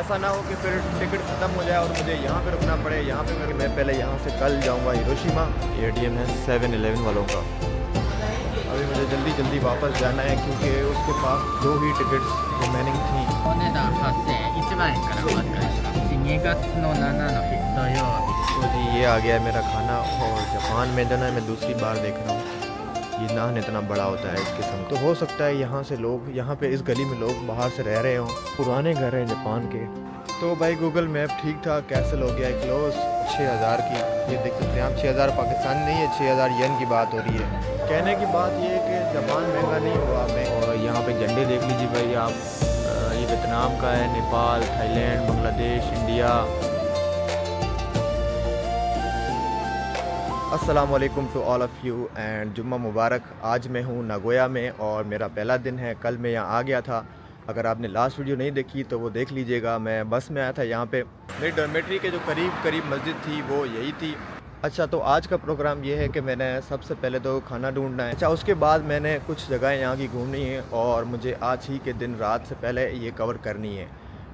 ऐसा ना हो कि फिर टिकट ख़त्म हो जाए और मुझे यहाँ पे रुकना पड़े। यहाँ पे मैं पहले यहाँ से कल जाऊँगा हिरोशिमा। एटीएम है 7-Eleven वालों का। अभी मुझे जल्दी जल्दी वापस जाना है क्योंकि उसके पास 2 ही टिकट्स रिमेनिंग थी। お値段8000円、1万円からお預かりします。2月の7の日土曜日。 तो जी ये आ गया है मेरा खाना। और जापान में जो ना मैं दूसरी बार देख रहा हूँ ये नान इतना बड़ा होता है इस किस्म। तो हो सकता है यहाँ से लोग, यहाँ पे इस गली में लोग बाहर से रह रहे हों, पुराने घर हैं जापान के। तो भाई गूगल मैप ठीक ठाक कैंसिल हो गया है क्लोज 6000 की। ये देख सकते हैं आप, 6000 पाकिस्तान नहीं है, 6000 येन की बात हो रही है। कहने की बात ये है कि जापान महंगा नहीं हुआ हमें। और यहाँ पे झंडे देख लीजिए भाई आप, ये वियतनाम का है, नेपाल, थाईलैंड, बांग्लादेश, इंडिया। अस्सलाम वालेकुम to all of you and जुम्मा मुबारक। आज मैं हूँ नागोया में और मेरा पहला दिन है। कल मैं यहाँ आ गया था। अगर आपने लास्ट वीडियो नहीं देखी तो वो देख लीजिएगा। मैं बस में आया था यहाँ पे। मेरी डॉर्मेट्री के जो करीब मस्जिद थी वो यही थी। अच्छा, तो आज का प्रोग्राम ये है कि मैंने सबसे पहले तो खाना ढूंढना है। अच्छा, उसके बाद मैंने कुछ जगह यहाँ की घूमनी है और मुझे आज ही के दिन रात से पहले ये कवर करनी है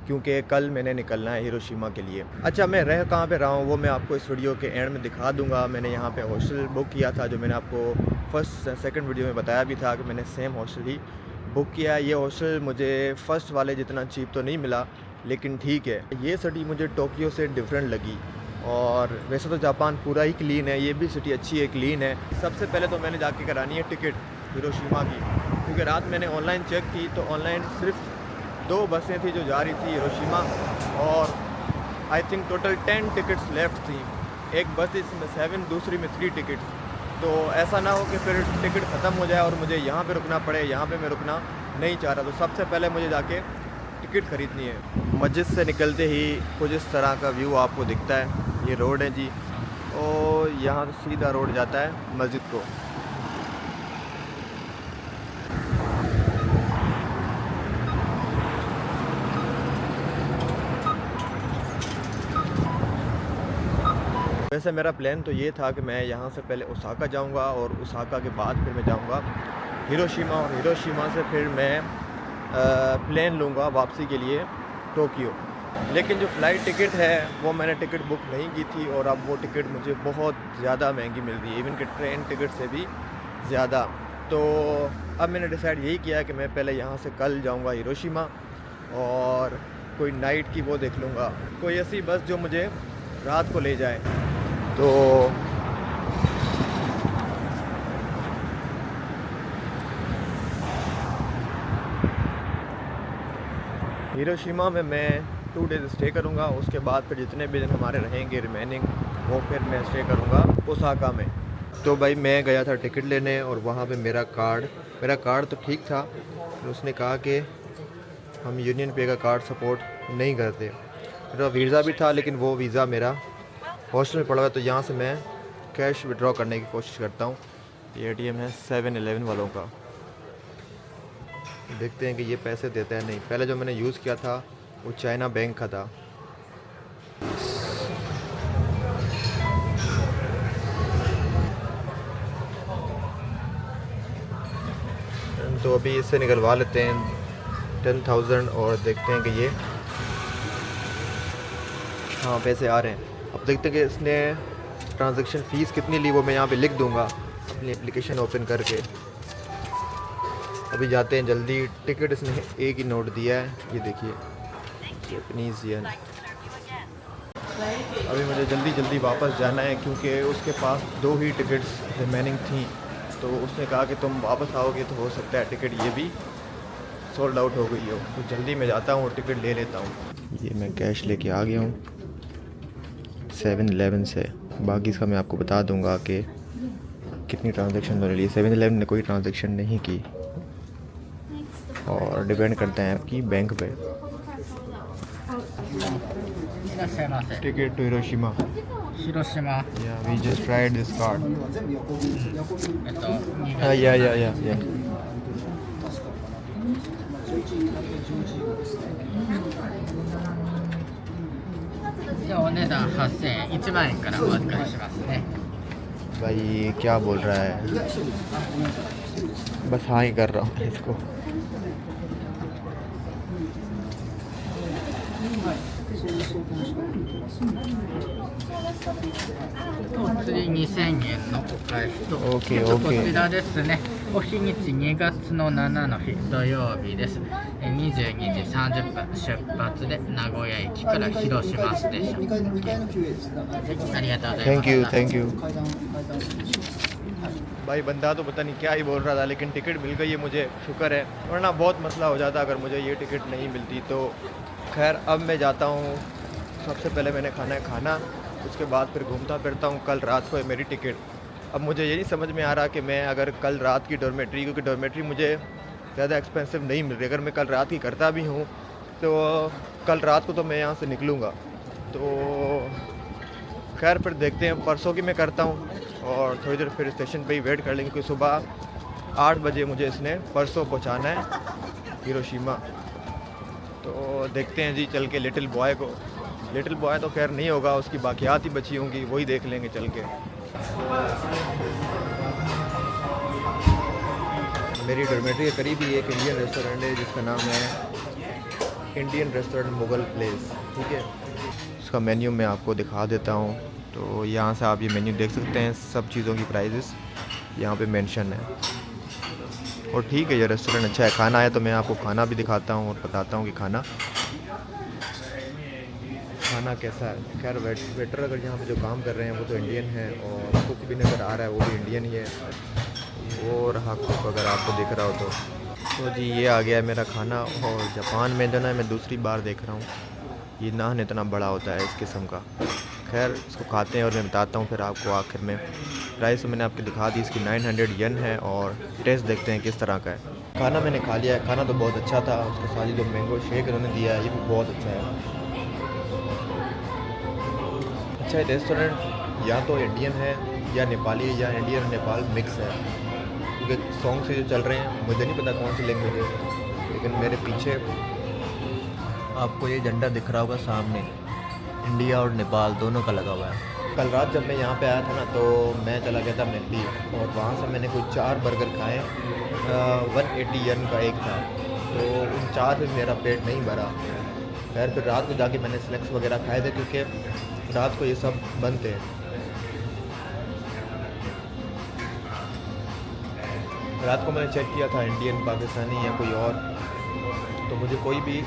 क्योंकि कल मैंने निकलना है हिरोशिमा के लिए। अच्छा, मैं रह कहाँ पे रहा हूँ वो मैं आपको इस वीडियो के एंड में दिखा दूँगा। मैंने यहाँ पे हॉस्टल बुक किया था, जो मैंने आपको फर्स्ट सेकंड वीडियो में बताया भी था कि मैंने सेम हॉस्टल ही बुक किया। ये हॉस्टल मुझे फ़र्स्ट वाले जितना चीप तो नहीं मिला, लेकिन ठीक है। ये सिटी मुझे टोक्यो से डिफरेंट लगी। और वैसे तो जापान पूरा ही क्लीन है, ये भी सिटी अच्छी है, क्लीन है। सबसे पहले तो मैंने जाके करानी है टिकट हिरोशिमा की, क्योंकि रात मैंने ऑनलाइन चेक की तो ऑनलाइन सिर्फ 2 बसें थी जो जा रही थी हिरोशिमा और I think total 10 tickets left थी। एक बस थी इसमें 7, दूसरी में 3 टिकट्स। तो ऐसा ना हो कि फिर टिकट ख़त्म हो जाए और मुझे यहाँ पे रुकना पड़े। यहाँ पे मैं रुकना नहीं चाह रहा। तो सबसे पहले मुझे जाके टिकट ख़रीदनी है। मस्जिद से निकलते ही कुछ इस तरह का व्यू आपको दिखता है। ये रोड है जी, और यहाँ से सीधा रोड जाता है मस्जिद को। वैसे मेरा प्लान तो ये था कि मैं यहाँ से पहले ओसाका जाऊँगा और ओसाका के बाद फिर मैं जाऊँगा हिरोशिमा, और हिरोशिमा से फिर मैं प्लेन लूँगा वापसी के लिए टोक्यो। लेकिन जो फ़्लाइट टिकट है वो मैंने टिकट बुक नहीं की थी और अब वो टिकट मुझे बहुत ज़्यादा महंगी मिल रही है, इवन कि ट्रेन टिकट से भी ज़्यादा। तो अब मैंने डिसाइड यही किया कि मैं पहले यहाँ से कल जाऊँगा हिरोशिमा और कोई नाइट की वो देख लूँगा, कोई ऐसी बस जो मुझे रात को ले जाए। तो हिरोशिमा में मैं 2 डेज़ स्टे करूँगा। उसके बाद फिर जितने भी दिन हमारे रहेंगे रिमेनिंग वो फिर मैं स्टे करूँगा ओसाका में। तो भाई मैं गया था टिकट लेने और वहाँ पे मेरा कार्ड तो ठीक था, फिर उसने कहा कि हम यूनियन पे का कार्ड सपोर्ट नहीं करते। मेरा वीज़ा भी था लेकिन वो वीज़ा मेरा हॉस्टल में पड़ा हुआ है, तो यहाँ से मैं कैश विड्रॉ करने की कोशिश करता हूँ। ये एटीएम है 7-Eleven वालों का। देखते हैं कि ये पैसे देता है नहीं। पहले जो मैंने यूज़ किया था वो चाइना बैंक का था। तो अभी इससे निकलवा लेते हैं 10,000 और देखते हैं कि ये हाँ पैसे आ रहे हैं। अब देखते हैं कि इसने ट्रांजैक्शन फ़ीस कितनी ली, वो मैं यहाँ पे लिख दूँगा अपनी एप्लीकेशन ओपन करके। अभी जाते हैं जल्दी। टिकट इसने एक ही नोट दिया है, ये देखिए जापानीज़ येन। अभी मुझे जल्दी वापस जाना है क्योंकि उसके पास 2 ही टिकट्स रिमेनिंग थी। तो उसने कहा कि तुम वापस आओगे तो हो सकता है टिकट ये भी सोल्ड आउट हो गई हो। तो जल्दी मैं जाता हूँ और टिकट ले लेता हूँ। ये मैं कैश लेके आ गया हूँ 7-Eleven से। बाकी इसका मैं आपको बता दूंगा कि कितनी ट्रांजैक्शन हो रही है। 7-Eleven ने कोई ट्रांजैक्शन नहीं की और डिपेंड करते हैं आपकी बैंक पे। いらっしゃいませ。 ticket to Hiroshima. 広島、Yeah, we just tried this card. 2 Yeah. じゃあお値段8000円、1万円からお預かりしますね。 भाई क्या बोल रहा है, बस हाँ ही कर रहा हूँ इसको। お釣り2000円のお返しと、 OK こ OK ちらですね、お日にち2月の7の日土曜日です。22時30分出発で名古屋駅から広島ステーション。ありがとうございま thank you した。 thank you. भाई बंदा तो पता नहीं क्या ही बोल रहा था, लेकिन टिकट मिल गई है मुझे, शुक्र है, वरना बहुत मसला हो जाता अगर मुझे ये टिकट नहीं मिलती। तो खैर अब मैं जाता हूँ, सबसे पहले मैंने खाना है खाना, उसके बाद फिर घूमता फिरता हूँ। कल रात को है मेरी टिकट। अब मुझे ये नहीं समझ में आ रहा कि मैं अगर कल रात की डॉर्मेट्री, क्योंकि डॉर्मेट्री मुझे ज़्यादा एक्सपेंसिव नहीं मिल रही, अगर मैं कल रात की करता भी हूँ तो कल रात को तो मैं यहाँ से निकलूँगा। तो खैर फिर देखते हैं, परसों की मैं करता हूँ और थोड़ी देर फिर स्टेशन पे ही वेट कर लेंगे, क्योंकि सुबह 8 बजे मुझे इसने परसों पहुँचाना है हिरोशिमा। तो देखते हैं जी चल के लिटिल बॉय को। लिटिल बॉय तो खैर नहीं होगा, उसकी बाकियात ही बची होंगी, वही देख लेंगे चल के। मेरी डॉर्मेट्री के करीब ही एक इंडियन रेस्टोरेंट है जिसका नाम है इंडियन रेस्टोरेंट मुगल प्लेस, ठीक है। उसका मेन्यू मैं आपको दिखा देता हूँ। तो यहाँ से आप ये मेन्यू देख सकते हैं, सब चीज़ों की प्राइसेस यहाँ पे मेंशन है। और ठीक है, ये रेस्टोरेंट अच्छा है, खाना है तो मैं आपको खाना भी दिखाता हूँ और बताता हूँ कि खाना कैसा है। खैर वेटर अगर यहाँ पे जो काम कर रहे हैं वो तो इंडियन है, और कुक भी नज़र आ रहा है वो भी इंडियन ही है, वो रहा कुक अगर आपको दिख रहा हो तो जी ये आ गया है मेरा खाना। और जापान में जो ना मैं दूसरी बार देख रहा हूँ ये नान इतना बड़ा होता है इस किस्म का। खैर इसको खाते हैं और मैं बताता हूँ फिर आपको आखिर में। प्राइस मैंने आपको दिखा दी, इसकी 900 येन है, और टेस्ट देखते हैं किस तरह का है। खाना मैंने खा लिया है, खाना तो बहुत अच्छा था। उसके साथ ही जो मैंगो शेक उन्होंने दिया है ये भी बहुत अच्छा है। अच्छा है रेस्टोरेंट, या तो इंडियन है या नेपाली या इंडियन और नेपाल मिक्स है, क्योंकि सॉन्ग से जो चल रहे हैं मुझे नहीं पता कौन सी लैंग्वेज है, लेकिन मेरे पीछे आपको ये झंडा दिख रहा होगा सामने, इंडिया और नेपाल दोनों का लगा हुआ है। कल रात जब मैं यहाँ पे आया था ना तो मैं चला गया था मैकडी, और वहाँ से मैंने कोई 4 बर्गर खाए, 180 येन का एक था, तो उन 4 से मेरा पेट नहीं भरा। खैर फिर रात को जाके मैंने स्नैक्स वगैरह खाए थे, क्योंकि रात को ये सब बंद थे। रात को मैंने चेक किया था इंडियन, पाकिस्तानी या कोई और, तो मुझे कोई भी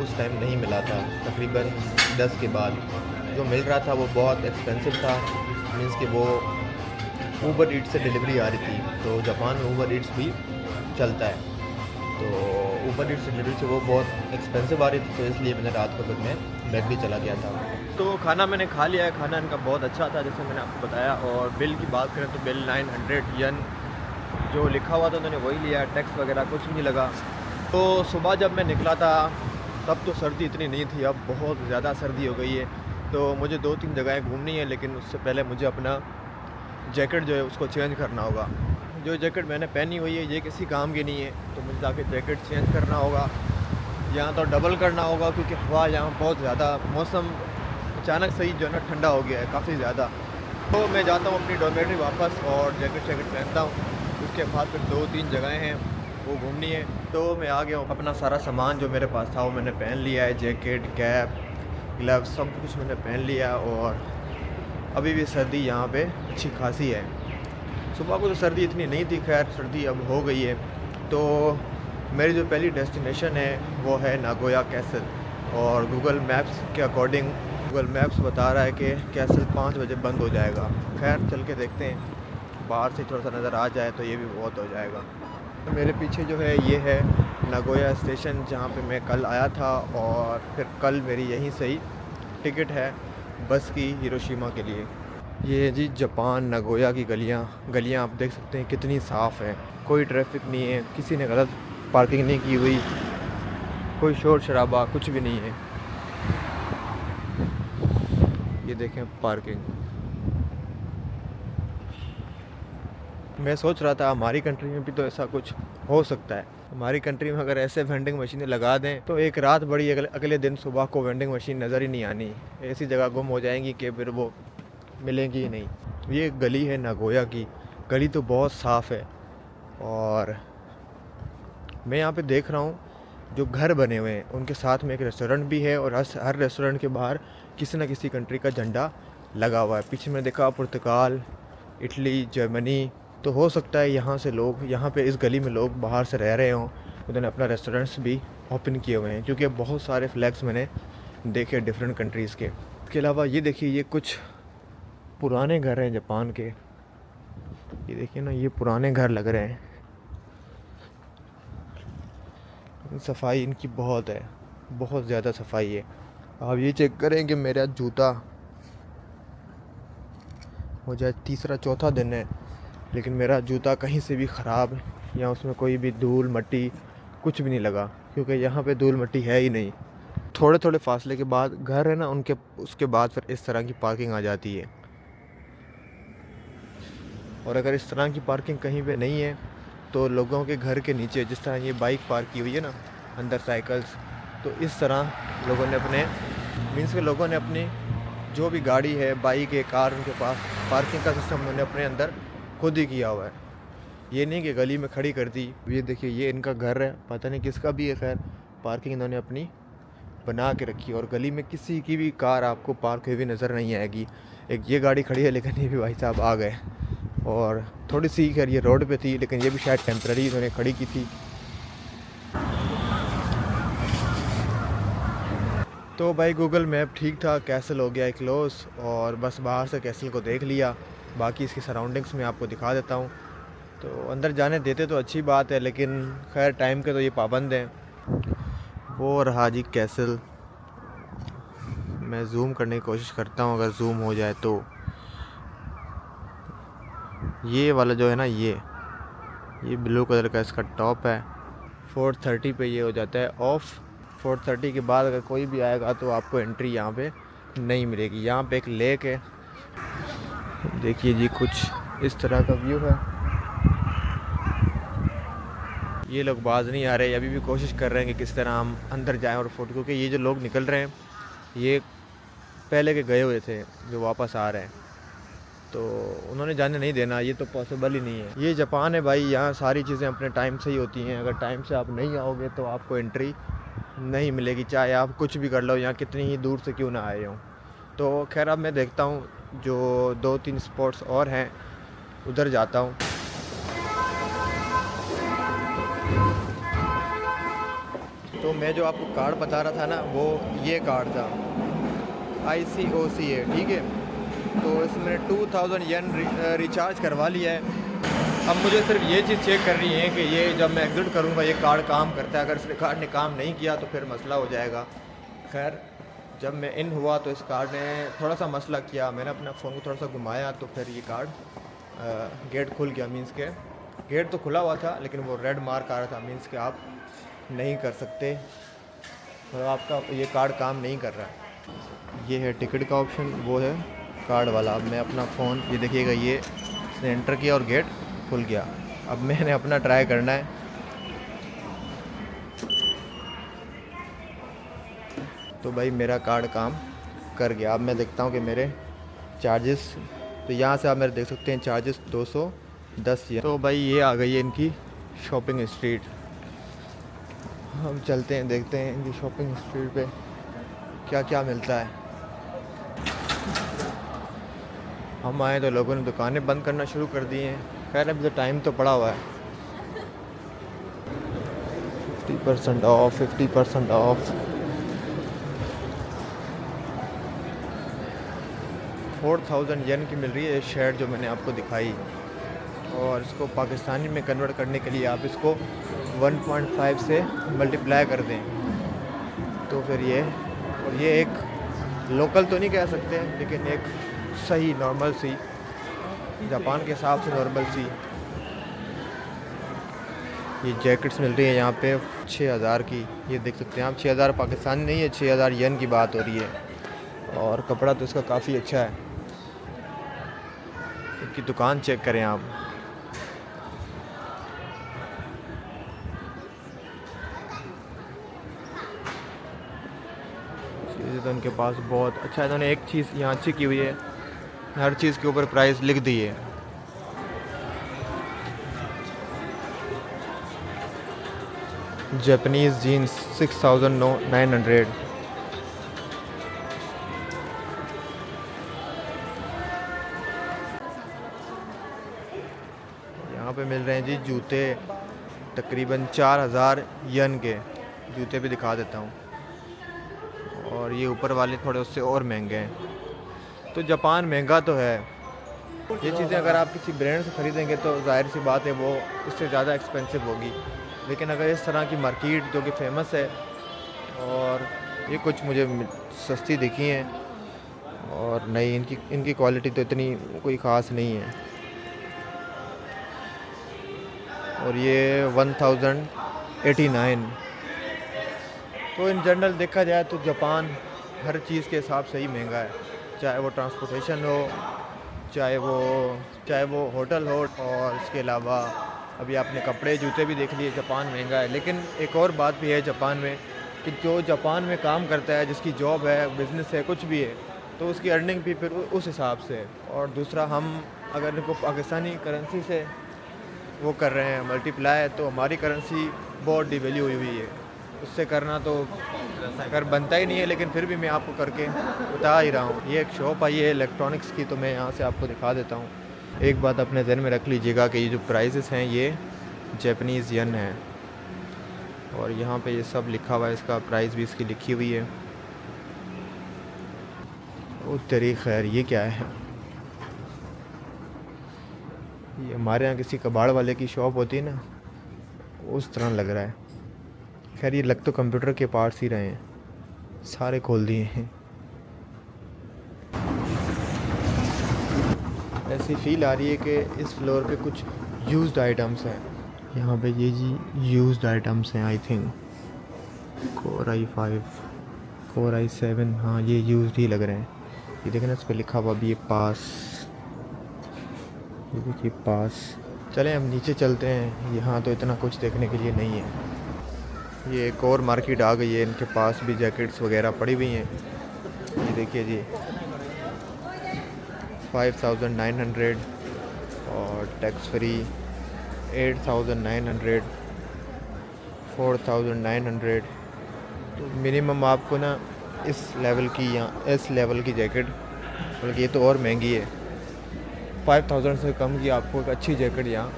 उस टाइम नहीं मिला था। तकरीबन 10 के बाद जो मिल रहा था वो बहुत एक्सपेंसिव था, मीन्स कि वो ऊबर ईट्स से डिलीवरी आ रही थी। तो जापान में ऊबर ईट्स भी चलता है, तो ऊबर ईट्स से डिलीवरी से वो बहुत एक्सपेंसिव आ रही थी, तो इसलिए मैंने रात को फिर मैं मैकडी चला गया था। तो खाना मैंने खा लिया है, खाना इनका बहुत अच्छा था जैसे मैंने आपको बताया। और बिल की बात करें तो बिल 900 येन जो लिखा हुआ था उन्होंने वही लिया, टैक्स वगैरह कुछ नहीं लगा। तो सुबह जब मैं निकला था तब तो सर्दी इतनी नहीं थी, अब बहुत ज़्यादा सर्दी हो गई है। तो मुझे 2-3 जगहें घूमनी है, लेकिन उससे पहले मुझे अपना जैकेट जो है उसको चेंज करना होगा। जो जैकेट मैंने पहनी हुई है ये किसी काम की नहीं है, तो मुझे जाके जैकेट चेंज करना होगा, यहाँ तो डबल करना होगा, क्योंकि हवा यहाँ बहुत ज़्यादा, मौसम अचानक से ही जो है ना ठंडा हो गया है काफ़ी ज़्यादा। तो मैं जाता हूँ अपनी डॉर्मेट्री वापस और जैकेट पहनता हूँ। उसके बाद फिर 2-3 जगहें हैं वो घूमनी है। तो मैं आ गया हूँ, अपना सारा सामान जो मेरे पास था वो मैंने पहन लिया है, जैकेट, कैप, ग्लव्स सब कुछ मैंने पहन लिया। और अभी भी सर्दी यहाँ पे अच्छी खासी है। सुबह को तो सर्दी इतनी नहीं थी, खैर सर्दी अब हो गई है। तो मेरी जो पहली डेस्टिनेशन है वो है नागोया कैसल, और गूगल मैप्स के अकॉर्डिंग गूगल मैप्स बता रहा है कि कैसल 5 बजे बंद हो जाएगा। खैर चल के देखते हैं, बाहर से थोड़ा सा नज़र आ जाए तो ये भी बहुत हो जाएगा। मेरे पीछे जो है ये है नागोया स्टेशन, जहाँ पे मैं कल आया था, और फिर कल मेरी यहीं से ही टिकट है बस की हिरोशिमा के लिए। ये जी जापान नागोया की गलियाँ आप देख सकते हैं कितनी साफ़ हैं, कोई ट्रैफिक नहीं है, किसी ने गलत पार्किंग नहीं की हुई, कोई शोर शराबा कुछ भी नहीं है। ये देखें पार्किंग। मैं सोच रहा था हमारी कंट्री में भी तो ऐसा कुछ हो सकता है। हमारी कंट्री में अगर ऐसे वेंडिंग मशीनें लगा दें तो एक रात बड़ी, अगले दिन सुबह को वेंडिंग मशीन नज़र ही नहीं आनी, ऐसी जगह गुम हो जाएंगी कि फिर वो मिलेंगी ही नहीं। ये गली है नागोया की, गली तो बहुत साफ़ है। और मैं यहाँ पे देख रहा हूँ जो घर बने हुए हैं उनके साथ में एक रेस्टोरेंट भी है, और हर रेस्टोरेंट के बाहर किसी न किसी कंट्री का झंडा लगा हुआ है। पीछे मैंने देखा पुर्तगाल, इटली, जर्मनी। तो हो सकता है यहाँ से लोग, यहाँ पे इस गली में लोग बाहर से रह रहे हों, उन्होंने अपना रेस्टोरेंट्स भी ओपन किए हुए हैं, क्योंकि बहुत सारे फ्लैग्स मैंने देखे डिफरेंट कंट्रीज़ के। इसके अलावा ये देखिए, ये कुछ पुराने घर हैं जापान के। ये देखिए ना, ये पुराने घर लग रहे हैं। सफाई इनकी बहुत है, बहुत ज़्यादा सफाई है। आप ये चेक करें कि मेरा जूता, मुझे तीसरा चौथा दिन है, लेकिन मेरा जूता कहीं से भी ख़राब या उसमें कोई भी धूल मट्टी कुछ भी नहीं लगा, क्योंकि यहाँ पे धूल मट्टी है ही नहीं। थोड़े थोड़े फासले के बाद घर है ना उनके, उसके बाद फिर इस तरह की पार्किंग आ जाती है। और अगर इस तरह की पार्किंग कहीं पे नहीं है तो लोगों के घर के नीचे, जिस तरह ये बाइक पार्क की हुई है ना, अंदर साइकिल्स, तो इस तरह लोगों ने अपने मीन्स के लोगों ने अपनी जो भी गाड़ी है, बाइक है, कार, उनके पास पार्किंग का सिस्टम उन्होंने अपने अंदर खुद ही किया हुआ है। ये नहीं कि गली में खड़ी कर दी। ये देखिए, ये इनका घर है, पता नहीं किसका भी है, खैर पार्किंग इन्होंने अपनी बना के रखी, और गली में किसी की भी कार आपको पार्क हुई भी नज़र नहीं आएगी। एक ये गाड़ी खड़ी है, लेकिन ये भी भाई साहब आ गए, और थोड़ी सी खैर ये रोड पे थी, लेकिन ये भी शायद टेम्पररी इन्होंने खड़ी की थी। तो भाई गूगल मैप ठीक था, कैसल हो गया क्लोज, और बस बाहर से कैसल को देख लिया। बाकी इसकी सराउंडिंग्स में आपको दिखा देता हूँ। तो अंदर जाने देते तो अच्छी बात है, लेकिन खैर टाइम के तो ये पाबंद हैं। वो रहा जी कैसल, मैं जूम करने की कोशिश करता हूँ, अगर जूम हो जाए तो। ये वाला जो है ना, ये ब्लू कलर का इसका टॉप है। 4:30 पे ये हो जाता है ऑफ। 4:30 के बाद अगर कोई भी आएगा तो आपको एंट्री यहाँ पे नहीं मिलेगी। यहाँ पे एक लेक है, देखिए जी, कुछ इस तरह का व्यू है। ये लोग बाज नहीं आ रहे, अभी भी कोशिश कर रहे हैं कि किस तरह हम अंदर जाएं और फोटो, क्योंकि ये जो लोग निकल रहे हैं ये पहले के गए हुए थे जो वापस आ रहे हैं, तो उन्होंने जाने नहीं देना, ये तो पॉसिबल ही नहीं है। ये जापान है भाई, यहाँ सारी चीज़ें अपने टाइम से ही होती हैं। अगर टाइम से आप नहीं आओगे तो आपको एंट्री नहीं मिलेगी, चाहे आप कुछ भी कर लो, यहाँ कितनी ही दूर से क्यों ना आए हों। तो खैर अब मैं देखता हूँ, जो 2-3 स्पॉट्स और हैं उधर जाता हूँ। तो मैं जो आपको कार्ड बता रहा था ना, वो ये कार्ड था, ICOC है, ठीक है। तो इसमें मैंने 2000 येन रिचार्ज करवा लिया है। अब मुझे सिर्फ ये चीज़ चेक करनी है कि ये जब मैं एग्ज़िट करूँगा ये कार्ड काम करता है। अगर इस कार्ड ने काम नहीं किया तो फिर मसला हो जाएगा। खैर जब मैं इन हुआ तो इस कार्ड ने थोड़ा सा मसला किया, मैंने अपना फ़ोन को थोड़ा सा घुमाया तो फिर ये कार्ड गेट खुल गया। मीन्स के गेट तो खुला हुआ था, लेकिन वो रेड मार्क आ रहा था, मीन्स के आप नहीं कर सकते, तो आपका ये कार्ड काम नहीं कर रहा है। ये है टिकट का ऑप्शन, वो है कार्ड वाला। अब मैं अपना फ़ोन, ये देखिएगा, ये इसने एंटर किया और गेट खुल गया। अब मैंने अपना ट्राई करना है। तो भाई मेरा कार्ड काम कर गया। अब मैं देखता हूँ कि मेरे चार्जेस, तो यहाँ से आप मेरे देख सकते हैं चार्जेस 210 ये। तो भाई ये आ गई है इनकी शॉपिंग स्ट्रीट। हम चलते हैं, देखते हैं इनकी शॉपिंग स्ट्रीट पे क्या क्या मिलता है। हम आए तो लोगों ने दुकानें बंद करना शुरू कर दी हैं। खैर अभी तो टाइम तो पड़ा हुआ है। 50% ऑफ, 50% ऑफ। 4000 येन की मिल रही है शर्ट जो मैंने आपको दिखाई, और इसको पाकिस्तानी में कन्वर्ट करने के लिए आप इसको 1.5 से मल्टीप्लाई कर दें तो फिर ये, और ये एक लोकल तो नहीं कह सकते, लेकिन एक सही नॉर्मल सी, जापान के हिसाब से नॉर्मल सी ये जैकेट्स मिल रही है यहाँ पे 6000 की। ये देख सकते हैं आप, 6000 पाकिस्तानी नहीं है, 6000 येन की बात हो रही है। और कपड़ा तो इसका काफ़ी अच्छा है। इसकी दुकान चेक करें आप। चीज़ें तो उनके पास बहुत अच्छा है। इन्होंने एक चीज़ यहाँ अच्छी की हुई है, हर चीज़ के ऊपर प्राइस लिख दी है। Japanese jeans 6900। यहाँ पे मिल रहे हैं जी जूते तकरीबन 4000 येन के। जूते भी दिखा देता हूँ, और ये ऊपर वाले थोड़े उससे और महंगे हैं। तो जापान महंगा तो है, ये चीज़ें अगर आप किसी ब्रांड से ख़रीदेंगे तो जाहिर सी बात है वो इससे ज़्यादा एक्सपेंसिव होगी। लेकिन अगर इस तरह की मार्केट जो कि फ़ेमस है, और ये कुछ मुझे सस्ती दिखी हैं और नहीं, इनकी क्वालिटी तो इतनी कोई ख़ास नहीं है। और ये 1089। तो इन जनरल देखा जाए तो जापान हर चीज़ के हिसाब से ही महंगा है, चाहे वो ट्रांसपोर्टेशन हो, चाहे वो होटल हो, और इसके अलावा अभी आपने कपड़े जूते भी देख लिए। जापान महंगा है, लेकिन एक और बात भी है जापान में कि जो जापान में काम करता है, जिसकी जॉब है, बिज़नेस है, कुछ भी है, तो उसकी अर्निंग भी फिर उस हिसाब से है। और दूसरा, हम अगर इनको पाकिस्तानी करेंसी से वो कर रहे हैं मल्टीप्लाई, तो हमारी करेंसी बहुत डिवैल्यू हुई हुई है, उससे करना तो अगर बनता ही नहीं है। लेकिन फिर भी मैं आपको करके बता ही रहा हूँ। ये एक शॉप आई है इलेक्ट्रॉनिक्स की, तो मैं यहाँ से आपको दिखा देता हूँ। एक बात अपने ज़हन में रख लीजिएगा कि ये जो प्राइसेस हैं ये जापानीज़ येन है, और यहाँ पे ये सब लिखा हुआ है, इसका प्राइस भी इसकी लिखी हुई है। ओ तेरी खैर, ये क्या है? ये हमारे यहाँ किसी कबाड़ वाले की शॉप होती है ना, उस तरह लग रहा है। खैर, ये लग तो कंप्यूटर के पार्ट्स ही रहे हैं, सारे खोल दिए हैं। ऐसी फील आ रही है कि इस फ्लोर पे कुछ यूज्ड आइटम्स हैं। यहाँ पे ये जी यूज्ड आइटम्स हैं, I think Core i5, Core i7, हाँ ये यूज्ड ही लग रहे हैं। ये देखें ना, इस पर लिखा हुआ भी ये पास, ये देखिए पास। चलें हम नीचे चलते हैं, यहाँ तो इतना कुछ देखने के लिए नहीं है। ये एक और मार्केट आ गई है, इनके पास भी जैकेट्स वगैरह पड़ी हुई हैं। ये देखिए जी 5900 और टैक्स फ्री 8900, 4900। तो मिनिमम आपको ना इस लेवल की या इस लेवल की जैकेट, बल्कि ये तो और महंगी है, 5000 से कम की आपको एक अच्छी जैकेट यहाँ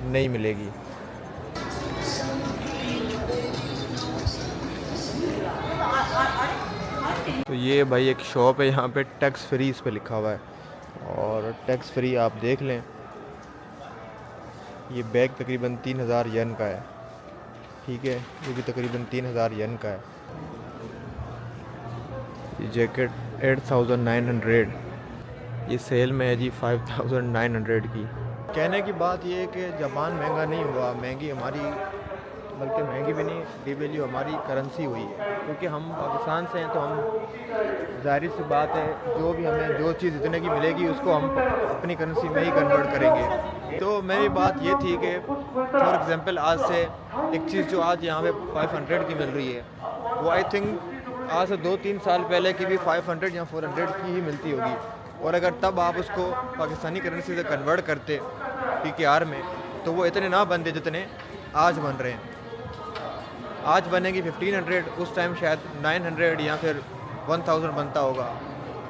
नहीं मिलेगी। तो ये भाई एक शॉप है, यहाँ पे टैक्स फ्री इस पे लिखा हुआ है, और टैक्स फ्री आप देख लें। ये बैग तकरीबन 3000 येन का है, ठीक है, ये भी तकरीबन 3000 येन का है। ये जैकेट 8900, ये सेल में है जी 5900 की। कहने की बात ये है कि जापान महंगा नहीं हुआ, महंगी हमारी, बल्कि महंगी भी नहीं, डिवैल्यू हमारी करेंसी हुई है, क्योंकि हम पाकिस्तान से हैं। तो हम जाहिर सी बात है, जो भी हमें जो चीज़ इतने की मिलेगी उसको हम अपनी करेंसी में ही कन्वर्ट करेंगे। तो मेरी बात ये थी कि फॉर एग्ज़ाम्पल आज से एक चीज़ जो आज यहाँ पे 500 की मिल रही है, वो आई थिंक आज से 2-3 साल पहले की भी 500 या 400 की ही मिलती होगी। और अगर तब आप उसको पाकिस्तानी करेंसी से कन्वर्ट करते PKR में, तो वो इतने ना बनते जितने आज बन रहे हैं। आज बनेगी 1500, उस टाइम शायद 900 या फिर 1000 बनता होगा।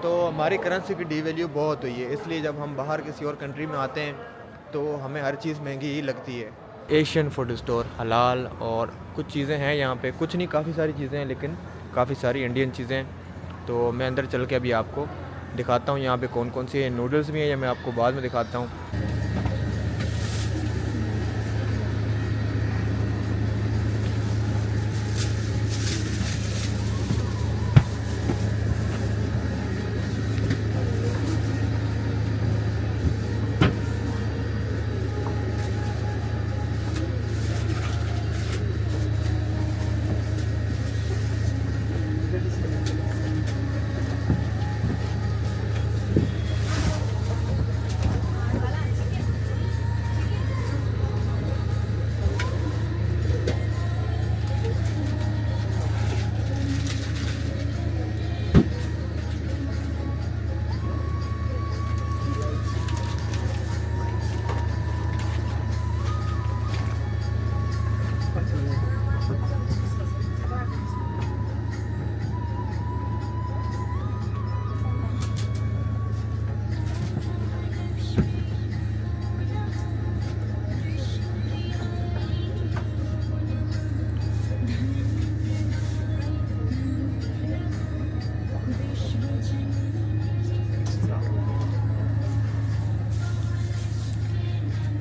तो हमारी करेंसी की डिवैल्यू बहुत हुई है, इसलिए जब हम बाहर किसी और कंट्री में आते हैं तो हमें हर चीज़ महंगी ही लगती है। एशियन फूड स्टोर, हलाल और कुछ चीज़ें हैं यहाँ पे, कुछ नहीं काफ़ी सारी चीज़ें हैं, लेकिन काफ़ी सारी इंडियन चीज़ें। तो मैं अंदर चल के अभी आपको दिखाता हूँ यहाँ पे कौन कौन सी नूडल्स भी हैं, या मैं आपको बाद में दिखाता हूँ।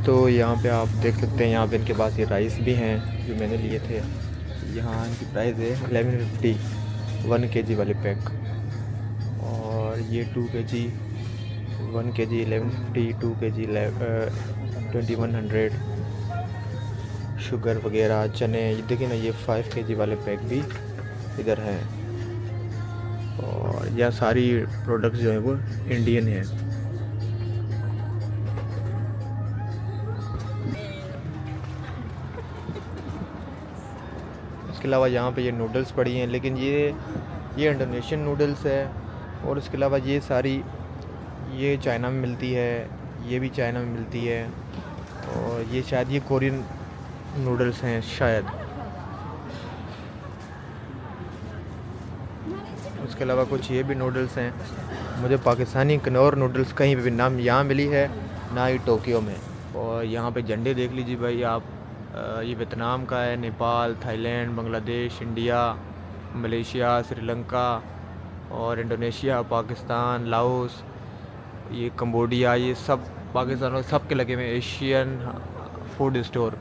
तो यहाँ पे आप देख सकते हैं, यहाँ पे इनके पास ये राइस भी हैं जो मैंने लिए थे। यहाँ इनकी प्राइस है 1150 1 kg वाले पैक, और ये 2 kg 1 kg 1150, 2 kg 2100। शुगर वगैरह, चने, ये देखिए ना, ये 5 kg वाले पैक भी इधर हैं। और यह सारी प्रोडक्ट्स जो हैं वो इंडियन हैं। इसके अलावा यहाँ पे ये नूडल्स पड़ी हैं, लेकिन ये इंडोनेशियन नूडल्स है। और इसके अलावा ये सारी, ये चाइना में मिलती है, ये भी चाइना में मिलती है, और ये शायद ये कोरियन नूडल्स हैं शायद। उसके अलावा कुछ ये भी नूडल्स हैं। मुझे पाकिस्तानी कनौर नूडल्स कहीं भी नाम यहाँ मिली है, ना ही टोक्यो में। और यहाँ पे झंडे देख लीजिए भाई आप, ये वियतनाम का है, Nepal, Thailand, Bangladesh, India, Malaysia, Sri Lanka और इंडोनेशिया, पाकिस्तान, लाओस, ये कंबोडिया, ये सब पाकिस्तान और सब के लगे हुए। एशियन फूड स्टोर,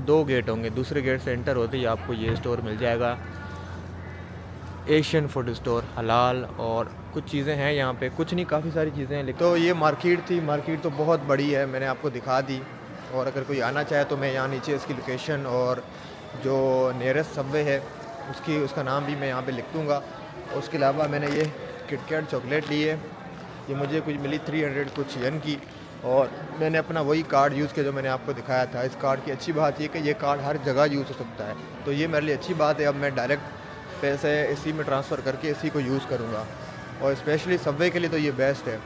2 गेट होंगे, दूसरे गेट से एंटर होते ही आपको ये स्टोर मिल जाएगा, एशियन फूड स्टोर, हलाल। और कुछ चीज़ें हैं यहाँ पे, कुछ नहीं, काफ़ी सारी चीज़ें हैं। तो ये मार्केट थी, मार्केट तो बहुत बड़ी है, मैंने आपको दिखा दी। और अगर कोई आना चाहे तो मैं यहाँ नीचे इसकी लोकेशन और जो नियरेस्ट सबवे है उसका नाम भी मैं यहाँ पे लिख दूँगा। उसके अलावा मैंने ये किटकैट चॉकलेट ली है, ये मुझे कुछ मिली 300 कुछ येन की, और मैंने अपना वही कार्ड यूज़ किया जो मैंने आपको दिखाया था। इस कार्ड की अच्छी बात ये कि ये कार्ड हर जगह यूज़ हो सकता है, तो ये मेरे लिए अच्छी बात है। अब मैं डायरेक्ट पैसे इसी में ट्रांसफ़र करके इसी को यूज़ करूँगा, और स्पेशली सबवे के लिए तो ये बेस्ट है।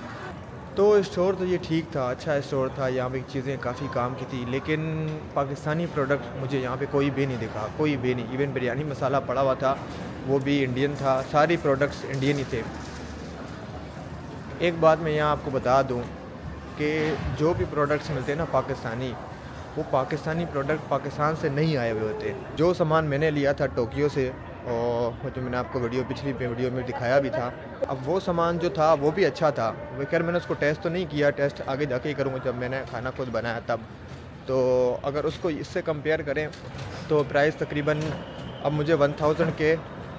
तो स्टोर तो ये ठीक था, अच्छा स्टोर था, यहाँ पे चीज़ें काफ़ी काम की थी, लेकिन पाकिस्तानी प्रोडक्ट मुझे यहाँ पे कोई भी नहीं दिखा, कोई भी नहीं। इवन बिरयानी मसाला पड़ा हुआ था, वो भी इंडियन था, सारी प्रोडक्ट्स इंडियन ही थे। एक बात मैं यहाँ आपको बता दूँ कि जो भी प्रोडक्ट्स मिलते हैं ना पाकिस्तानी, वो पाकिस्तानी प्रोडक्ट पाकिस्तान से नहीं आए हुए होते। जो सामान मैंने लिया था टोक्यो से, और जो मैंने आपको पिछली वीडियो में दिखाया भी था, अब वो सामान जो था वो भी अच्छा था। वो खैर मैंने उसको टेस्ट तो नहीं किया, टेस्ट आगे जाके ही करूँगा जब मैंने खाना खुद बनाया तब। तो अगर उसको इससे कंपेयर करें तो प्राइस तकरीबन, अब मुझे 1000 के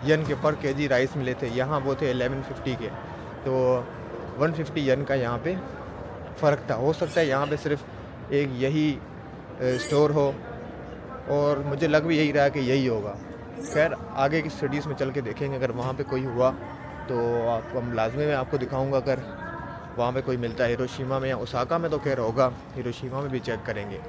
येन के पर केजी राइस मिले थे, यहाँ वो थे 1150 के, तो 150 येन का यहाँ पे फ़र्क था। हो सकता है यहाँ पे सिर्फ एक यही स्टोर हो, और मुझे लग भी यही रहा है कि यही होगा। खैर आगे की सिटीज़ में चल के देखेंगे, अगर वहाँ पे कोई हुआ तो आपको हम लाजमी में आपको दिखाऊंगा। अगर वहाँ पे कोई मिलता है हिरोशिमा में या ओसाका में तो खैर होगा, हिरोशिमा में भी चेक करेंगे।